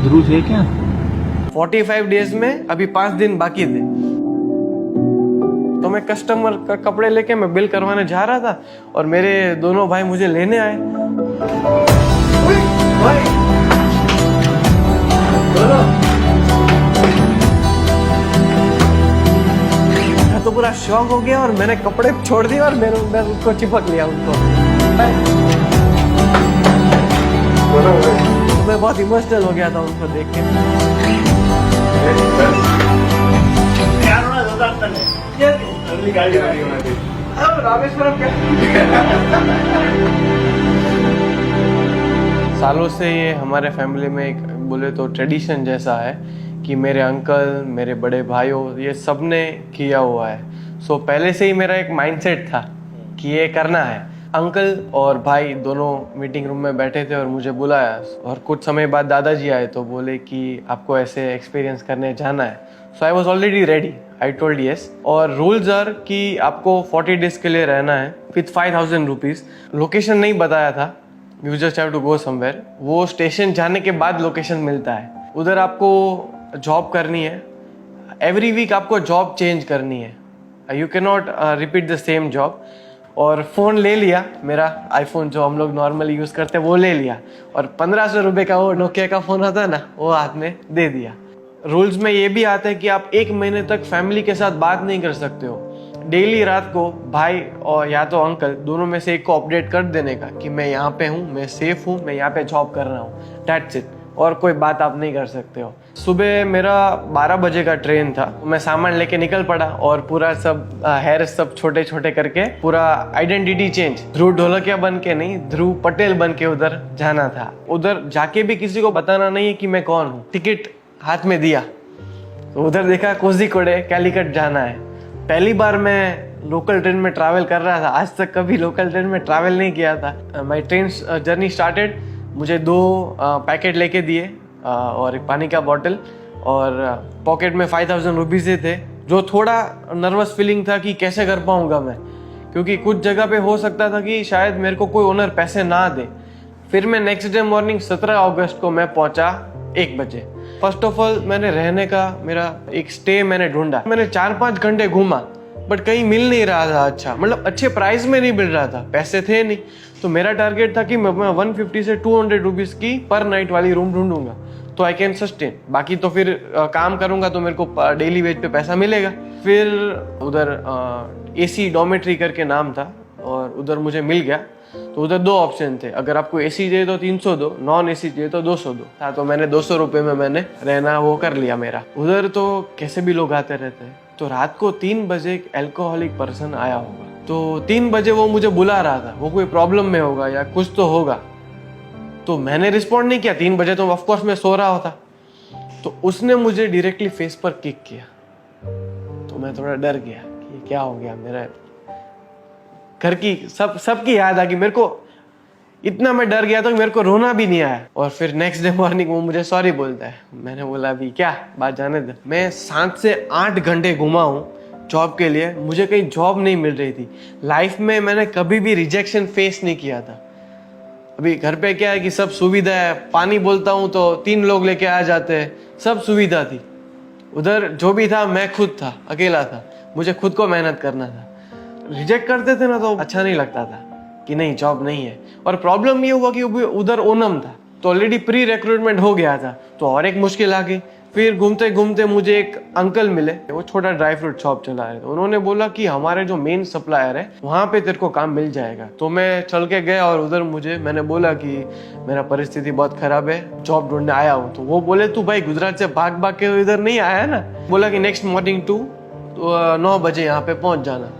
ध्रुव थे क्या? 45 डेज में अभी 5 दिन बाकी थे, तो मैं कस्टमर का कपड़े लेके मैं बिल करवाने जा रहा था और मेरे दोनों भाई मुझे लेने आए। मैं तो पूरा शॉक हो गया और मैंने कपड़े छोड़ दिए और मैं उसको चिपक लिया उनको। तो मैं बहुत इमोशनल हो गया था उनको देख के। सालों से ये हमारे फैमिली में एक बोले तो ट्रेडिशन जैसा है कि मेरे अंकल, मेरे बड़े भाइयों, ये सब ने किया हुआ है। सो पहले से ही मेरा एक माइंडसेट था कि ये करना है। अंकल और भाई दोनों मीटिंग रूम में बैठे थे और मुझे बुलाया और कुछ समय बाद दादाजी आए तो बोले कि आपको ऐसे एक्सपीरियंस करने जाना है। So I was already ready, I told yes. और रूल्स आर कि आपको 40 डेज के लिए रहना है विथ 5000 रुपीज़। लोकेशन नहीं बताया था, you just have to go somewhere. वो स्टेशन जाने के बाद लोकेशन मिलता है। उधर आपको जॉब करनी है, एवरी वीक आपको जॉब चेंज करनी है, you can not repeat the same job. और फ़ोन ले लिया, मेरा आईफोन जो हम लोग नॉर्मली यूज़ करते हैं वो ले लिया और 1500 रुपये का वो नोकिया का फ़ोन आता है ना, वो हाथ में दे दिया। रूल्स में ये भी आता है कि आप 1 महीने तक फैमिली के साथ बात नहीं कर सकते हो। डेली रात को भाई और या तो अंकल दोनों में से एक को अपडेट कर देने का कि मैं यहाँ पे हूँ, मैं सेफ हूँ, मैं यहाँ पे जॉब कर रहा हूँ, दैट्स इट। और कोई बात आप नहीं कर सकते हो। सुबह मेरा 12 बजे का ट्रेन था, मैं सामान लेके निकल पड़ा और पूरा सब हेयर सब छोटे छोटे करके पूरा आइडेंटिटी चेंज, ध्रुव ढोलकिया बन के नहीं, ध्रुव पटेल बन के उधर जाना था। उधर जाके भी किसी को बताना नहीं है कि मैं कौन हूँ। टिकट हाथ में दिया तो उधर देखा कोझिकोडे कैलीकट जाना है। पहली बार मैं लोकल ट्रेन में ट्रैवल कर रहा था, आज तक कभी लोकल ट्रेन में ट्रैवल नहीं किया था। My train journey started. मुझे 2 पैकेट लेके दिए और एक पानी का बॉटल और पॉकेट में 5000 रुपीज़ थे, जो थोड़ा नर्वस फीलिंग था कि कैसे कर पाऊंगा मैं, क्योंकि कुछ जगह पे हो सकता था कि शायद मेरे को कोई ओनर पैसे ना दे। फिर मैं नेक्स्ट डे मॉर्निंग 17 अगस्त को मैं पहुंचा 1 बजे। फर्स्ट ऑफ ऑल मैंने रहने का मेरा एक स्टे मैंने ढूंढा। मैंने 4-5 घंटे घूमा बट कहीं मिल नहीं रहा था अच्छा, मतलब अच्छे प्राइस में नहीं मिल रहा था, पैसे थे नहीं। तो मेरा टारगेट था कि मैं 150 से 200 रुपीज़ की पर नाइट वाली रूम ढूंढूंगा तो आई कैन सस्टेन। बाकी तो फिर काम करूंगा तो मेरे को डेली वेज पे पैसा मिलेगा। फिर उधर एसी डॉर्मेट्री करके नाम था और उधर मुझे मिल गया। तो उधर 2 ऑप्शन थे, अगर आपको एसी चाहिए तो 300 दो, नॉन एसी चाहिए तो 200 दो था। तो मैंने 200 रुपये में मैंने रहना वो कर लिया मेरा। उधर तो कैसे भी लोग आते रहते हैं। तो रात को 3 बजे एक अल्कोहलिक पर्सन आया होगा, तो 3 बजे वो मुझे बुला रहा था, वो कोई प्रॉब्लम में होगा या कुछ तो होगा। तो मैंने रिस्पॉन्ड नहीं किया, 3 बजे तो ऑफकोर्स मैं सो रहा था। तो उसने मुझे डायरेक्टली फेस पर किक किया तो मैं थोड़ा डर गया कि क्या हो गया। मेरा घर की सबकी याद आ गई मेरे को, इतना मैं डर गया था कि मेरे को रोना भी नहीं आया। और फिर नेक्स्ट डे मॉर्निंग वो मुझे सॉरी बोलता है। मैंने बोला अभी क्या बात जाने दे। मैं 7 से 8 घंटे घुमा हूँ जॉब के लिए, मुझे कहीं जॉब नहीं मिल रही थी। लाइफ में मैंने कभी भी रिजेक्शन फेस नहीं किया था। अभी घर पे क्या है कि सब सुविधा है, पानी बोलता हूँ तो 3 लोग लेके आ जाते हैं, सब सुविधा थी। उधर जो भी था मैं खुद था, अकेला था, मुझे खुद को मेहनत करना था। रिजेक्ट करते थे ना तो अच्छा नहीं लगता था कि नहीं जॉब नहीं है। और प्रॉब्लम ये हुआ कि उधर ओनम था तो ऑलरेडी प्री रिक्रूटमेंट हो गया था, तो और एक मुश्किल आ गई। फिर घूमते घूमते मुझे एक अंकल मिले, वो छोटा ड्राई फ्रूट शॉप चला रहे थे। उन्होंने बोला कि हमारे जो मेन सप्लायर है वहाँ पे तेरे को काम मिल जाएगा। तो मैं चल के गया और उधर मैंने बोला कि मेरा परिस्थिति बहुत खराब है, जॉब ढूंढने आया हूँ। तो वो बोले तू भाई गुजरात से भाग भाग के इधर नहीं आया ना। बोला कि नेक्स्ट मॉर्निंग 9 बजे यहाँ पे पहुँच जाना।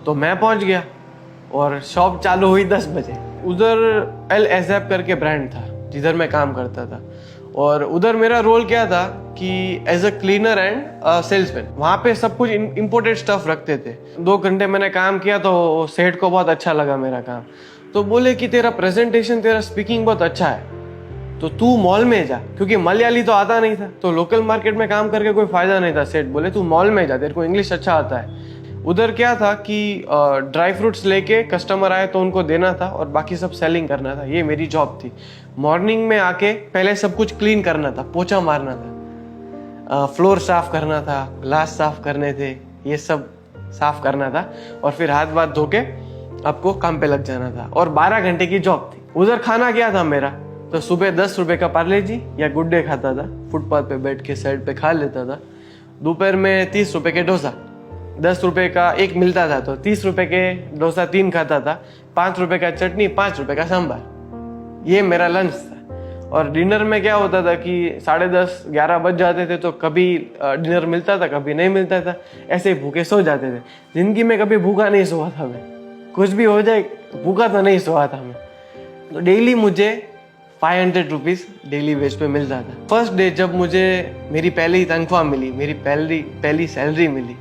तो मैं पहुँच गया और शॉप चालू हुई 10 बजे। उधर एल एजैप करके ब्रांड था जिधर मैं काम करता था और उधर मेरा रोल क्या था कि as a cleaner and salesman. वहाँ पे सब कुछ इम्पोर्टेड स्टफ रखते थे। 2 घंटे मैंने काम किया तो सेठ को बहुत अच्छा लगा मेरा काम। तो बोले कि तेरा प्रेजेंटेशन, तेरा स्पीकिंग बहुत अच्छा है तो तू मॉल में जा, क्योंकि मलयाली तो आता नहीं था तो लोकल मार्केट में काम करके कोई फायदा नहीं था। सेठ बोले तू मॉल में जा, तेरे को इंग्लिश अच्छा आता है। उधर क्या था कि ड्राई फ्रूट्स लेके कस्टमर आए तो उनको देना था और बाकी सब सेलिंग करना था, ये मेरी जॉब थी। मॉर्निंग में आके पहले सब कुछ क्लीन करना था, पोछा मारना था, फ्लोर साफ करना था, ग्लास साफ करने थे, ये सब साफ करना था, और फिर हाथ वाथ धो के आपको काम पे लग जाना था। और 12 घंटे की जॉब थी। उधर खाना क्या था मेरा, तो सुबह 10 रुपए का पार्ले जी या गुड डे खाता था, फुटपाथ पे बैठ के साइड पे खा लेता था। दोपहर में 30 रुपए के डोसा, 10 रुपए का एक मिलता था, तो 30 रुपए के डोसा 3 खाता था, 5 रुपए का चटनी, 5 रुपए का सांभर। ये मेरा लंच था। और डिनर में क्या होता था कि 10:30 11 बज जाते थे, तो कभी डिनर मिलता था, कभी नहीं मिलता था, ऐसे ही भूखे सो जाते थे। जिंदगी में कभी भूखा नहीं सोया था मैं, कुछ भी हो जाए भूखा तो नहीं सोया था मैं। तो डेली मुझे 500 रुपीज़ डेली वेज पे मिलता था। फर्स्ट डे जब मुझे मेरी पहली तनख्वाह मिली, मेरी पहली सैलरी मिली,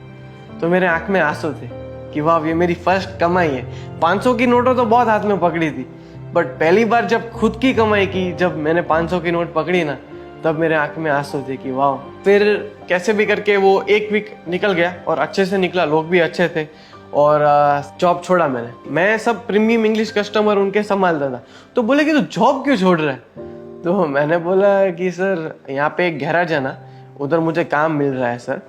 तो मेरे आंख में आंसू थे कि वाह ये मेरी फर्स्ट कमाई है। 500 की नोटों तो बहुत हाथ में पकड़ी थी, बट पहली बार जब खुद की कमाई की, जब मैंने 500 की नोट पकड़ी ना, तब मेरे आंख में आंसू थे कि वाह। फिर कैसे भी करके वो एक वीक निकल गया और अच्छे से निकला, लोग भी अच्छे थे, और जॉब छोड़ा मैंने। मैं सब प्रीमियम इंग्लिश कस्टमर उनके संभालता था। तो बोले कि तू जॉब क्यों छोड़ रहा है? तो मैंने बोला कि सर यहाँ पे एक गैराज है ना, उधर मुझे काम मिल रहा है सर,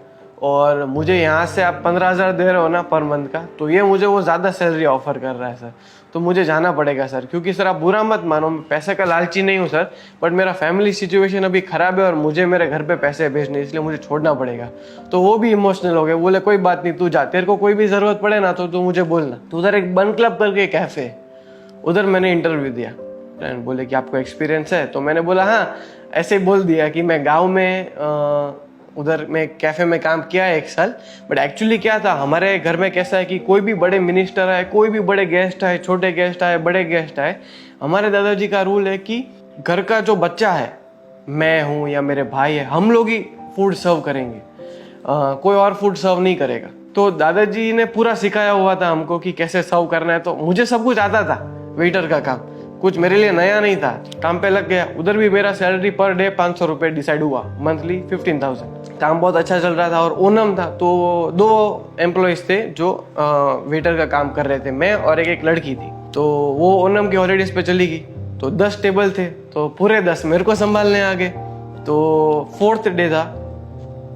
और मुझे यहाँ से आप 15,000 दे रहे हो ना पर मंथ का, तो ये मुझे वो ज़्यादा सैलरी ऑफर कर रहा है सर, तो मुझे जाना पड़ेगा सर। क्योंकि सर आप बुरा मत मानो, मैं पैसे का लालची नहीं हूँ सर, बट मेरा फैमिली सिचुएशन अभी ख़राब है और मुझे मेरे घर पे पैसे भेजने, इसलिए मुझे छोड़ना पड़ेगा। तो वो भी इमोशनल हो गए, बोले कोई बात नहीं, तू जा, तेरे को कोई भी ज़रूरत पड़े ना तो तू मुझे बोलना। तो उधर एक बन क्लब करके कैफ़े, उधर मैंने इंटरव्यू दिया। फ्रेंड बोले कि आपको एक्सपीरियंस है, तो मैंने बोला हाँ, ऐसे ही बोल दिया कि मैं गाँव में उधर मैं कैफ़े में काम किया है 1 साल। बट एक्चुअली क्या था, हमारे घर में कैसा है कि कोई भी बड़े मिनिस्टर आए, कोई भी बड़े गेस्ट आए, छोटे गेस्ट आए, बड़े गेस्ट आए, हमारे दादाजी का रूल है कि घर का जो बच्चा है, मैं हूँ या मेरे भाई है, हम लोग ही फूड सर्व करेंगे, कोई और फूड सर्व नहीं करेगा। तो दादाजी ने पूरा सिखाया हुआ था हमको कि कैसे सर्व करना है। तो मुझे सब कुछ आता था, वेटर का काम, कुछ मेरे लिए नया नहीं था। काम पे लग गया, उधर भी मेरा सैलरी पर डे 500 रुपये डिसाइड हुआ, मंथली 15,000। काम बहुत अच्छा चल रहा था और ओनम था, तो 2 एम्प्लॉयज थे जो वेटर का काम कर रहे थे, मैं और एक लड़की थी। तो वो ओनम के हॉलीडेज पे चली गई, तो 10 टेबल थे, तो पूरे 10 मेरे को संभालने आ गए। तो 4th डे था,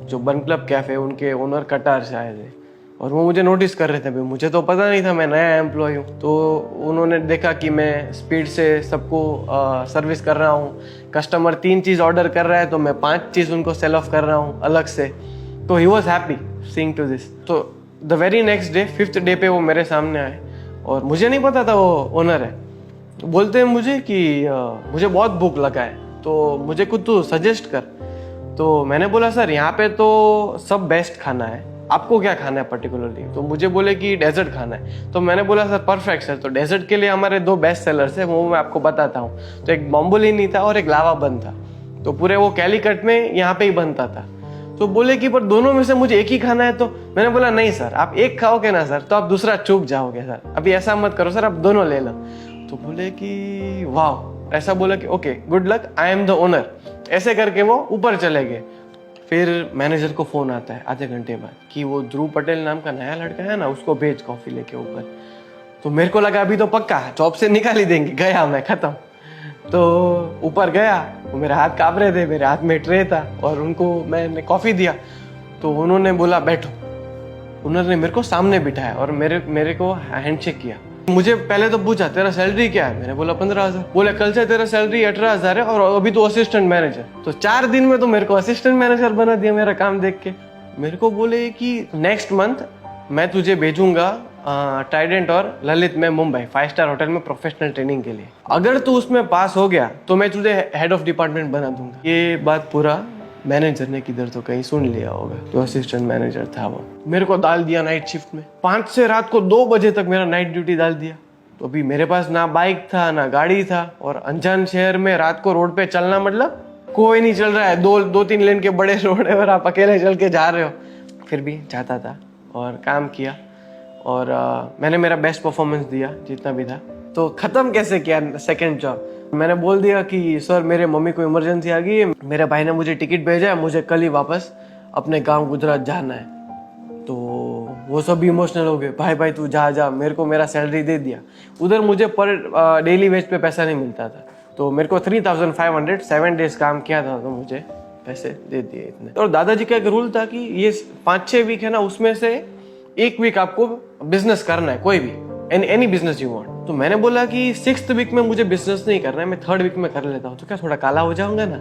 जो बन क्लब कैफे उनके ओनर कटार से आए थे और वो मुझे नोटिस कर रहे थे। भाई मुझे तो पता नहीं था, मैं नया एम्प्लॉय हूँ। तो उन्होंने देखा कि मैं स्पीड से सबको सर्विस कर रहा हूँ, कस्टमर 3 चीज़ ऑर्डर कर रहा है तो मैं 5 चीज़ उनको सेल ऑफ कर रहा हूँ अलग से। तो he was happy seeing to this. तो the very next day 5th day पे वो मेरे सामने आए और मुझे नहीं पता था वो ओनर है। तो बोलते हैं मुझे कि मुझे बहुत भूख लगा है, तो मुझे कुछ तू सजेस्ट कर। तो मैंने बोला सर यहाँ पे तो सब बेस्ट खाना है, आपको क्या खाना है पर्टिकुलरली? तो मुझे बोले कि डेजर्ट खाना है। तो मैंने बोला सर परफेक्ट सर, तो डेजर्ट के लिए हमारे 2 बेस्ट सेलर्स है, वो मैं आपको बताता हूँ। तो एक बॉम्बोलिनी था और एक लावा बन था, तो पूरे वो कैलीकट में यहाँ पे ही बनता था। तो बोले कि पर दोनों में से मुझे एक ही खाना है। तो मैंने बोला नहीं सर, आप एक खाओगे ना सर तो आप दूसरा चूक जाओगे सर, अभी ऐसा मत करो सर, आप दोनों ले लो। तो बोले कि वाह, ऐसा बोला कि okay good luck, I am the owner. ऐसे करके वो ऊपर चले गए। फिर मैनेजर को फोन आता है आधे घंटे बाद कि वो ध्रुव पटेल नाम का नया लड़का है ना, उसको भेज कॉफी लेके ऊपर। तो मेरे को लगा अभी तो पक्का जॉब से निकाल ही देंगे, गया मैं, खत्म। तो ऊपर गया, वो मेरे हाथ कांप रहे थे, मेरे हाथ में ट्रे था और उनको मैंने कॉफी दिया। तो उन्होंने बोला बैठो, उन्होंने मेरे को सामने बिठाया और मेरे को हैंडशेक किया। मुझे पहले तो पूछा तेरा सैलरी क्या है, मैंने बोला 15,000। बोले कल से तेरा सैलरी 18,000 है और अभी तो असिस्टेंट मैनेजर। तो 4 दिन में तो मेरे को असिस्टेंट मैनेजर बना दिया मेरा काम देख के। मेरे को बोले कि नेक्स्ट मंथ मैं तुझे भेजूंगा ट्राइडेंट और ललित में मुंबई 5 स्टार होटल में प्रोफेशनल ट्रेनिंग के लिए, अगर तू उसमें पास हो गया तो मैं तुझे हेड ऑफ डिपार्टमेंट बना दूंगा। ये बात पूरा मैनेजर ने किधर तो कहीं सुन लिया होगा, जो असिस्टेंट मैनेजर था वो। मेरे को डाल दिया नाइट शिफ्ट में, 5 से रात को 2 बजे तक मेरा नाइट ड्यूटी डाल दिया। तो अभी मेरे पास ना बाइक था ना गाड़ी था, और अनजान शहर में रात को रोड पे चलना मतलब कोई नहीं चल रहा है, 2-3 लेन के बड़े रोड है और आप अकेले चल के जा रहे हो। फिर भी जाता था और काम किया और मैंने मेरा बेस्ट परफॉर्मेंस दिया जितना भी था। तो ख़त्म कैसे किया सेकेंड जॉब, मैंने बोल दिया कि सर मेरे मम्मी को इमरजेंसी आ गई है, मेरे भाई ने मुझे टिकट भेजा है, मुझे कल ही वापस अपने गांव गुजरात जाना है। तो वो सब भी इमोशनल हो गए, भाई तू जा, मेरे को मेरा सैलरी दे दिया। उधर मुझे पर डेली वेज पे पैसा नहीं मिलता था, तो मेरे को 3,500 7 डेज काम किया था तो मुझे पैसे दे दिए इतने। और दादाजी का एक रूल था कि ये 5-6 वीक है ना, उसमें से एक वीक आपको बिजनेस करना है, कोई भी एनी बिजनेस यू वांट। तो मैंने बोला कि 6th वीक में मुझे बिजनेस नहीं करना है, मैं 3rd वीक में कर लेता हूँ, तो क्या थोड़ा काला हो जाऊंगा ना,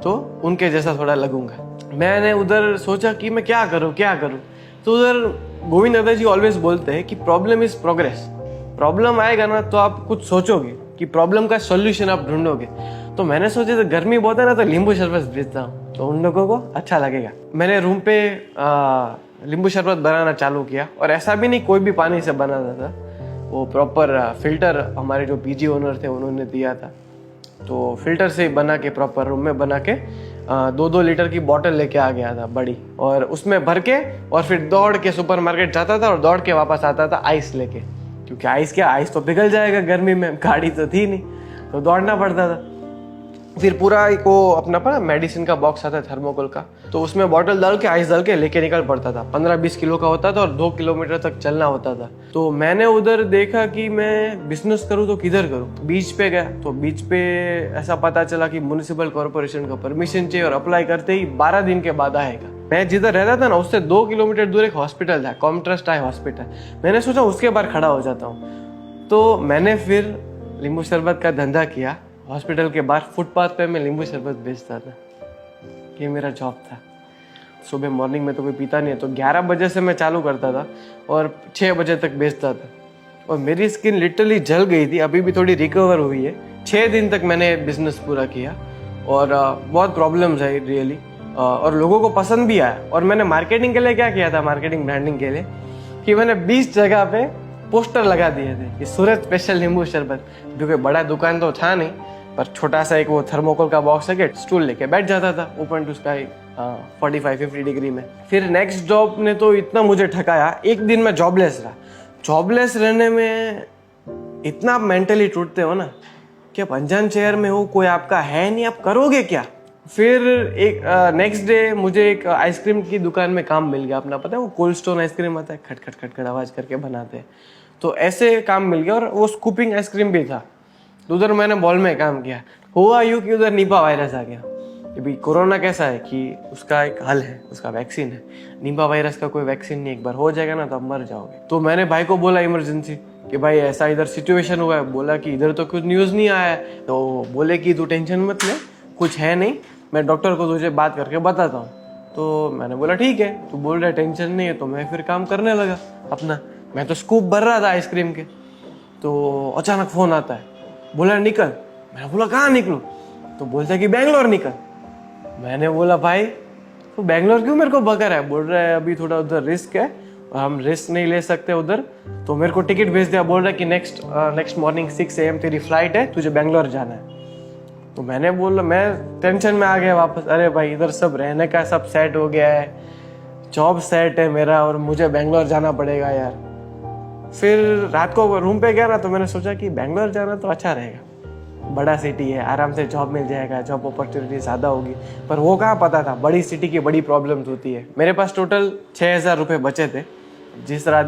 तो उनके जैसा थोड़ा लगूंगा। मैंने उधर सोचा कि मैं क्या करूँ। तो उधर गोविंद दादाजी ऑलवेज बोलते हैं कि प्रॉब्लम इज प्रोग्रेस। प्रॉब्लम आएगा ना तो आप कुछ सोचोगे कि प्रॉब्लम का सॉल्यूशन आप ढूंढोगे। तो मैंने सोचा तो गर्मी बहुत है ना, तो नींबू शरबत बेचता हूँ, तो उन लोगों को अच्छा लगेगा। मैंने रूम पे नींबू शरबत बनाना चालू किया, और ऐसा भी नहीं कोई भी पानी से बनाता था, वो प्रॉपर फिल्टर हमारे जो पीजी ओनर थे उन्होंने दिया था, तो फिल्टर से बना के प्रॉपर रूम में बना के 2-2 लीटर की बोतल लेके आ गया था बड़ी, और उसमें भर के और फिर दौड़ के सुपरमार्केट जाता था और दौड़ के वापस आता था आइस लेके, क्योंकि आइस तो पिघल जाएगा गर्मी में, गाड़ी तो थी नहीं, तो दौड़ना पड़ता था। फिर पूरा एक वो अपना पर मेडिसिन का बॉक्स आता है थर्मोकोल का, तो उसमें बॉटल डाल के आइस डाल के लेके निकल पड़ता था। 15-20 किलो का होता था और 2 किलोमीटर तक चलना होता था। तो मैंने उधर देखा कि मैं बिजनेस करूँ तो किधर करूँ। बीच पे गया, तो बीच पे ऐसा पता चला कि म्युनिसिपल कॉर्पोरेशन का परमिशन चाहिए, और अप्लाई करते ही 12 दिन के बाद आएगा। मैं जिधर रहता था ना उससे 2 किलोमीटर दूर एक हॉस्पिटल था, कॉमट्रस्ट आई हॉस्पिटल। मैंने सोचा उसके बाहर खड़ा हो जाता हूँ, तो मैंने फिर नींबू शरबत का धंधा किया। हॉस्पिटल के बाहर फुटपाथ पे मैं नींबू शरबत बेचता था, ये मेरा जॉब था। सुबह मॉर्निंग में तो कोई पीता नहीं है, तो 11 बजे से मैं चालू करता था और 6 बजे तक बेचता था, और मेरी स्किन लिटरली जल गई थी, अभी भी थोड़ी रिकवर हुई है। 6 दिन तक मैंने बिजनेस पूरा किया, और बहुत प्रॉब्लम्स आई रियली, और लोगों को पसंद भी आया। और मैंने मार्केटिंग के लिए क्या किया था, मार्केटिंग ब्रांडिंग के लिए, कि मैंने 20 जगह पे पोस्टर लगा दिए थे कि सूरत स्पेशल नींबू शरबत, जो कि बड़ा दुकान तो था नहीं, पर छोटा सा एक वो थर्मोकोल का बॉक्स है, स्टूल लेके बैठ जाता था ओपन टू स्काई 45-50 डिग्री में। फिर नेक्स्ट जॉब ने तो इतना मुझे ठकाया, एक दिन मैं जॉबलेस रहा। जॉबलेस रहने में इतना आप मेंटली टूटते हो ना, कि आप अनजान शहर में हो, कोई आपका है नहीं, आप करोगे क्या। फिर एक नेक्स्ट डे मुझे एक आइसक्रीम की दुकान में काम मिल गया। अपना पता है वो कोल्ड स्टोन आइसक्रीम आता है, खट खट खट खट आवाज करके बनाते हैं, तो ऐसे काम मिल गया। और वो स्कूपिंग आइसक्रीम भी था, तो उधर मैंने मॉल में काम किया। हुआ यूँ कि उधर निपा वायरस आ गया। अभी कोरोना कैसा है कि उसका एक हल है, उसका वैक्सीन है। निपा वायरस का कोई वैक्सीन नहीं, एक बार हो जाएगा ना तो आप मर जाओगे। तो मैंने भाई को बोला इमरजेंसी कि भाई ऐसा इधर सिचुएशन हुआ है। बोला कि इधर तो कुछ न्यूज़ नहीं आया है। तो बोले कि तू टेंशन मत ले, कुछ है नहीं, मैं डॉक्टर को तुझे बात करके बताता हूँ। तो मैंने बोला ठीक है, तू बोल रहा है टेंशन नहीं है, तो मैं फिर काम करने लगा अपना। मैं तो स्कूप भर रहा था आइसक्रीम के, तो अचानक फ़ोन आता है, बोला निकल। मैंने बोला कहाँ निकलूँ, तो बोलता है कि बेंगलोर निकल। मैंने बोला भाई तो बेंगलोर क्यों मेरे को बकर है। बोल रहा है अभी थोड़ा उधर रिस्क है और हम रिस्क नहीं ले सकते उधर, तो मेरे को टिकट भेज दिया। बोल रहा है कि नेक्स्ट मॉर्निंग 6 AM तेरी फ्लाइट है, तुझे बेंगलोर जाना है। तो मैंने बोला, मैं टेंशन में आ गया वापस। अरे भाई इधर सब रहने का सब सेट हो गया है, जॉब सेट है मेरा, और मुझे बेंगलोर जाना पड़ेगा यार। फिर रात को रूम पे गया ना, तो मैंने सोचा कि बेंगलोर जाना तो अच्छा रहेगा, बड़ा सिटी है, आराम से जॉब मिल जाएगा, जॉब अपॉर्चुनिटी ज़्यादा होगी। पर वो कहाँ पता था, बड़ी सिटी की बड़ी प्रॉब्लम्स होती है। मेरे पास टोटल 6,000 रुपये बचे थे। जिस रात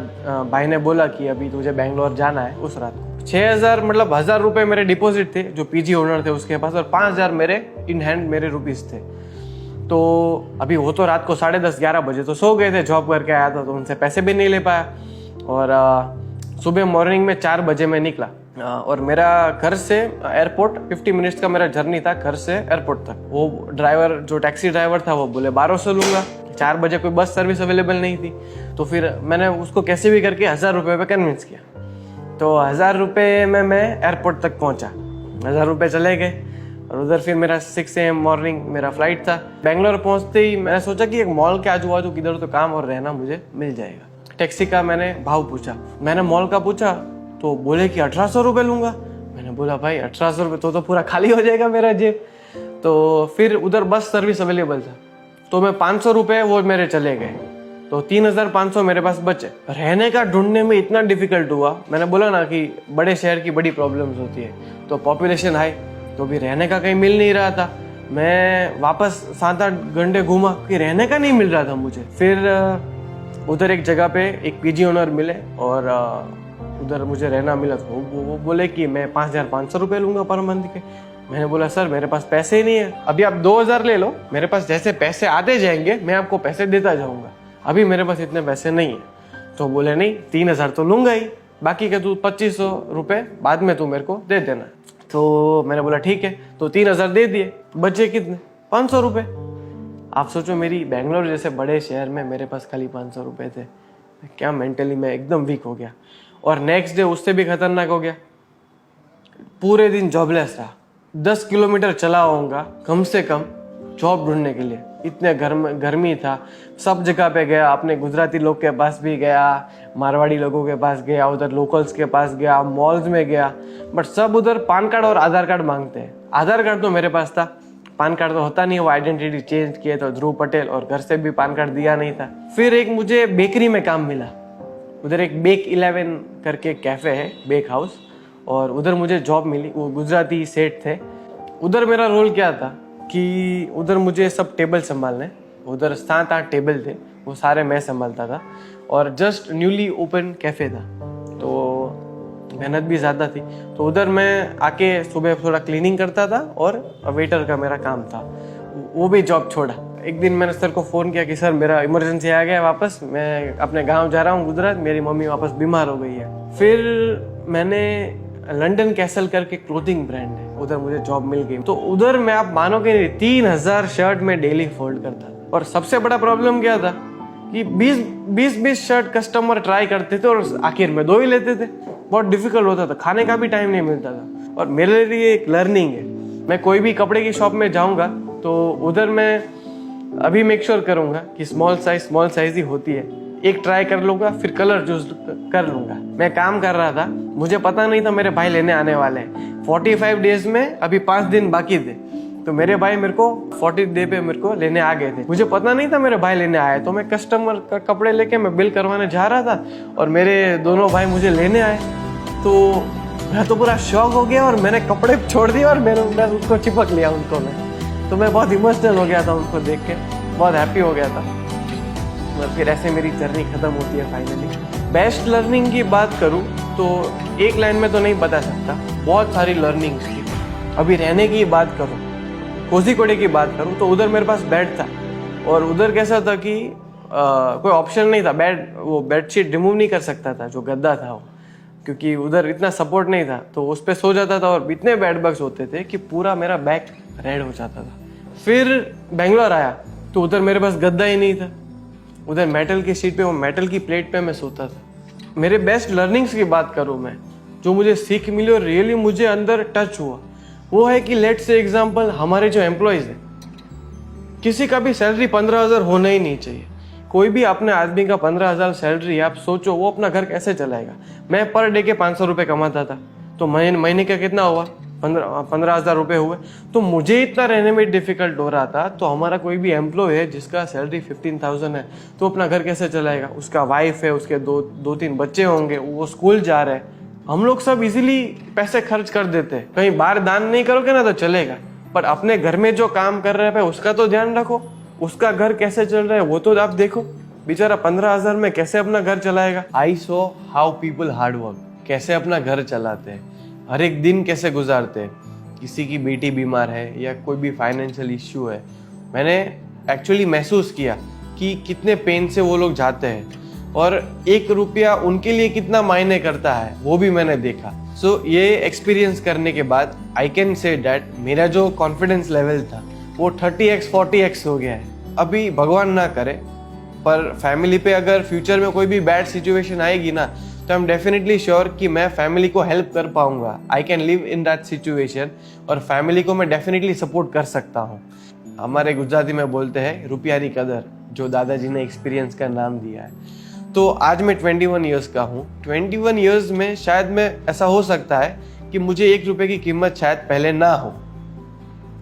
भाई ने बोला कि अभी तुझे बेंगलोर जाना है, उस रात को 6,000 मतलब 1,000 रुपये मेरे डिपॉजिट थे जो पीजी ओनर थे उसके पास, और 5,000 मेरे इन हैंड मेरे रुपीज़ थे। तो अभी वो तो रात को 10:30-11 बजे तो सो गए थे, जॉब करके आया था तो उनसे पैसे भी नहीं ले पाया। और सुबह मॉर्निंग में 4 बजे मैं निकला, और मेरा घर से एयरपोर्ट 50 मिनट्स का मेरा जर्नी था, घर से एयरपोर्ट तक। वो ड्राइवर जो टैक्सी ड्राइवर था वो बोले 1200 लूँगा। 4 बजे कोई बस सर्विस अवेलेबल नहीं थी, तो फिर मैंने उसको कैसे भी करके 1,000 रुपये पे कन्विंस किया। तो 1,000 रुपये में मैं एयरपोर्ट तक पहुँचा, 1,000 रुपये चले गए, और उधर फिर मेरा 6 AM मॉर्निंग मेरा फ्लाइट था। बेंगलोर पहुँचते ही मैंने सोचा कि एक मॉल के आजू बाजू किधर तो काम और रहना मुझे मिल जाएगा। टैक्सी का मैंने भाव पूछा, मैंने मॉल का पूछा तो बोले कि 1,800 रुपये लूँगा। मैंने बोला भाई 1,800 रुपये तो पूरा खाली हो जाएगा मेरा जेब। तो फिर उधर बस सर्विस अवेलेबल था, तो मैं 500 रुपये वो मेरे चले गए, तो 3,500 मेरे पास बचे। रहने का ढूंढने में इतना डिफिकल्ट हुआ। मैंने बोला ना कि बड़े शहर की बड़ी प्रॉब्लम्स होती है, तो पॉपुलेशन हाई, तो भी रहने का कहीं मिल नहीं रहा था। मैं वापस 7-8 घंटे घूमा कि रहने का नहीं मिल रहा था मुझे। फिर उधर एक जगह पे एक पीजी ओनर मिले, और उधर मुझे रहना मिला। तो वो बोले कि मैं 5,500 रुपये लूँगा पर मंथ के। मैंने बोला सर मेरे पास पैसे ही नहीं है, अभी आप 2000 ले लो, मेरे पास जैसे पैसे आते जाएंगे मैं आपको पैसे देता जाऊंगा, अभी मेरे पास इतने पैसे नहीं है। तो बोले नहीं 3000 तो लूंगा ही, बाकी का तू 2500 रुपये बाद में तू मेरे को दे देना। तो मैंने बोला ठीक है, तो 3000 दे दिए, बचे कितने 500 रुपये। आप सोचो मेरी बेंगलोर जैसे बड़े शहर में मेरे पास खाली 500 रुपये थे, क्या मेंटली मैं एकदम वीक हो गया। और नेक्स्ट डे उससे भी खतरनाक हो गया, पूरे दिन जॉबलेस रहा, 10 किलोमीटर चला होऊंगा कम से कम जॉब ढूंढने के लिए, इतने गर्मी था। सब जगह पे गया, अपने गुजराती लोग के पास भी गया, मारवाड़ी लोगों के पास गया, उधर लोकल्स के पास गया, मॉल्स में गया, बट सब उधर पान कार्ड और आधार कार्ड मांगते हैं। आधार कार्ड तो मेरे पास था, पान कार्ड तो होता नहीं, वो आइडेंटिटी चेंज किए तो ध्रुव पटेल, और घर से भी पान कार्ड दिया नहीं था। फिर एक मुझे बेकरी में काम मिला, उधर एक बेक 11 करके कैफ़े है, बेक हाउस, और उधर मुझे जॉब मिली। वो गुजराती सेठ थे। उधर मेरा रोल क्या था कि उधर मुझे सब टेबल संभालने, उधर 7-8 टेबल थे, वो सारे मैं संभालता था, और जस्ट न्यूली ओपन कैफ़े था तो मेहनत भी ज़्यादा थी। तो उधर मैं आके सुबह थोड़ा क्लीनिंग करता था और वेटर का मेरा काम था, वो भी जॉब छोड़ा। एक दिन मैंने सर को फ़ोन किया कि सर मेरा इमरजेंसी आ गया वापस, मैं अपने गांव जा रहा हूँ गुजरात, मेरी मम्मी वापस बीमार हो गई है। फिर मैंने लंदन कैसल करके क्लोथिंग ब्रांड है, उधर मुझे जॉब मिल गई। तो उधर मैं आप मानोगे नहीं 3000 शर्ट में डेली फोल्ड करता था। और सबसे बड़ा प्रॉब्लम क्या था कि 20 शर्ट कस्टमर ट्राई करते थे और आखिर में 2 ही लेते थे। बहुत डिफिकल्ट होता था, खाने का भी टाइम नहीं मिलता था। और मेरे लिए एक लर्निंग है, मैं कोई भी कपड़े की शॉप में जाऊंगा तो उधर मैं अभी मेक श्योर करूंगा कि स्मॉल साइज ही होती है, एक ट्राई कर लूंगा, फिर कलर चूज कर लूंगा। मैं काम कर रहा था, मुझे पता नहीं था मेरे भाई लेने आने वाले हैं। 45 डेज में अभी 5 दिन बाकी थे, तो मेरे भाई मेरे को 40 डे पे मेरे को लेने आ गए थे। मुझे पता नहीं था मेरे भाई लेने आए, तो मैं कस्टमर का कपड़े लेके मैं बिल करवाने जा रहा था और मेरे दोनों भाई मुझे लेने आए। तो मैं तो पूरा शॉक हो गया और मैंने कपड़े छोड़ दिए और मैं उसको चिपक लिया उनको। तो मैं बहुत इमोशनल हो गया था उनको देख के, बहुत हैप्पी हो गया था। और फिर ऐसे मेरी जर्नी खत्म होती है फाइनली। बेस्ट लर्निंग की बात करूँ तो एक लाइन में तो नहीं बता सकता, बहुत सारी लर्निंग्स थी। अभी रहने की बात करूँ, कोझीकोडे की बात करूँ, तो उधर मेरे पास बेड था और उधर कैसा था कि कोई ऑप्शन नहीं था, वो बेडशीट रिमूव नहीं कर सकता था, जो गद्दा था वो, क्योंकि उधर इतना सपोर्ट नहीं था। तो उस पर सो जाता था और इतने बेड बग्स होते थे कि पूरा मेरा बैक रेड हो जाता था। फिर बेंगलोर आया तो उधर मेरे पास गद्दा ही नहीं था, उधर मेटल की सीट पे, वो मेटल की प्लेट पे मैं सोता था। मेरे बेस्ट लर्निंग्स की बात करूँ मैं, जो मुझे सीख मिली और रियली मुझे अंदर टच हुआ, वो है कि लेट्स से एग्जांपल हमारे जो एम्प्लॉयज़ हैं, किसी का भी सैलरी 15,000 होना ही नहीं चाहिए। कोई भी अपने आदमी का 15,000 सैलरी, आप सोचो वो अपना घर कैसे चलाएगा। मैं पर डे के 500 रुपये कमाता था, तो महीने का कितना हुआ, 15,000 रुपये हुए। तो मुझे इतना रहने में डिफिकल्ट हो रहा था, तो हमारा कोई भी एम्प्लॉय है जिसका सैलरी 15,000 है, तो अपना घर कैसे चलाएगा। उसका वाइफ है, उसके दो तीन बच्चे होंगे, वो स्कूल जा रहे हैं। हम लोग सब इजीली पैसे खर्च कर देते हैं, कहीं बाहर दान नहीं करोगे ना तो चलेगा, पर अपने घर में जो काम कर रहे हैं उसका तो ध्यान रखो, उसका घर कैसे चल रहा है वो तो आप देखो। बेचारा 15,000 में कैसे अपना घर चलाएगा। I saw how people hard work, कैसे अपना घर चलाते हैं, हर एक दिन कैसे गुजारते हैं। किसी की बेटी बीमार है या कोई भी फाइनेंशियल इश्यू है, मैंने एक्चुअली महसूस किया कि कितने पेन से वो लोग जाते हैं और 1 रुपया उनके लिए कितना मायने करता है, वो भी मैंने देखा। सो ये एक्सपीरियंस करने के बाद आई कैन से डैट मेरा जो कॉन्फिडेंस लेवल था वो 30x 40x हो गया है। अभी भगवान ना करे, पर फैमिली पे अगर फ्यूचर में कोई भी बैड सिचुएशन आएगी ना, तो आई एम डेफिनेटली श्योर कि मैं फैमिली को हेल्प कर पाऊंगा। I can live in that situation और फैमिली को मैं डेफिनेटली सपोर्ट कर सकता हूँ। हमारे गुजराती में बोलते हैं रुपयानी कदर, जो दादाजी ने एक्सपीरियंस का नाम दिया है। तो आज मैं 21 ईयर्स का हूँ। 21 ईयर्स में शायद मैं ऐसा हो सकता है कि मुझे 1 रुपये की कीमत शायद पहले ना हो,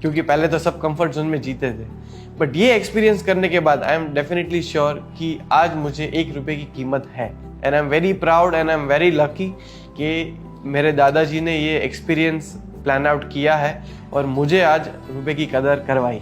क्योंकि पहले तो सब कंफर्ट जोन में जीते थे। बट ये एक्सपीरियंस करने के बाद आई एम डेफिनेटली श्योर कि आज मुझे 1 रुपये की कीमत है। And I am very proud and I am very lucky कि मेरे दादाजी ने ये एक्सपीरियंस प्लान आउट किया है और मुझे आज रुपये की कदर करवाई।